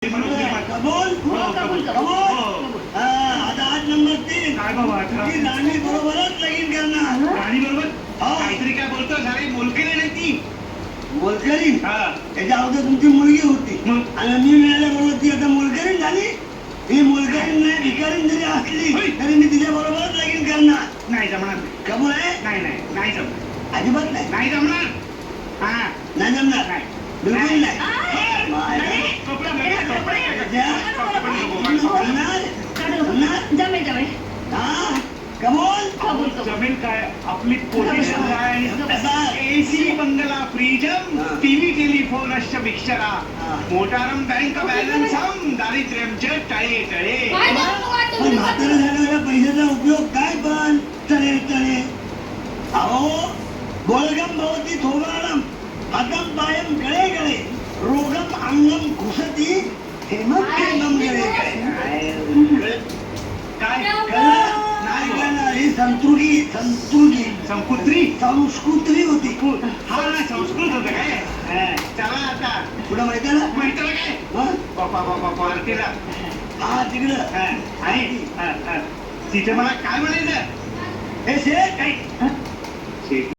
कबूल आता 8 नंबर 3 काय बाबा ती राणी बरोबरच लगीन करणार. राणी बरोबर काहीतरी काय बोलतो सारे मोलकरी नाही ती मोलकरी हा त्याच्या अगोदर तुमची मुलगी होती मग? आणि मी मिळाल्याबरोबर ती आता मोलकरीण झाली. ही मोलकरीण नाही भिकारीण जरी असली होय. तरी मी तिच्या बरोबरच लगीन करणार. नाही जमणार कबूल आहे? नाही नाही नाही जमणार अजिबात नाही. नाही जमणार हा नाही जमणार. नाही बिलकुल नाही. कपडा लगेच जमेल जमेल हा कबूल कबूल जमेल काय आपली पोझिशन काय एसी बंगला फ्रीजम हा. टीव्ही टेलिफोन अश्य भिक्षरा हा. मोटारम बँक बॅलन्सम दारिद्र्यमचे टळे टळे पण म्हातारा झालेल्या पैशाचा उपयोग काय पण चळे चळे अहो गोळगम भवती थोबाडम हातम पायम गळे गळे रोगम अंगम घुसती हेमम हेमम गळे गळे काय कळलं? नाही कळलं. ही संस्कृती संस्कृती संकुत्री संस्कृती होती. हा संस्कृत होतं काय हा, चला आता पुढं माहिती आहे ना? माहिती काय हं? बापा बापा पार्टीला हा तिकडं हा, आणि हा, हा. तिथे मला काय म्हणायचं हे शेठ काय शेती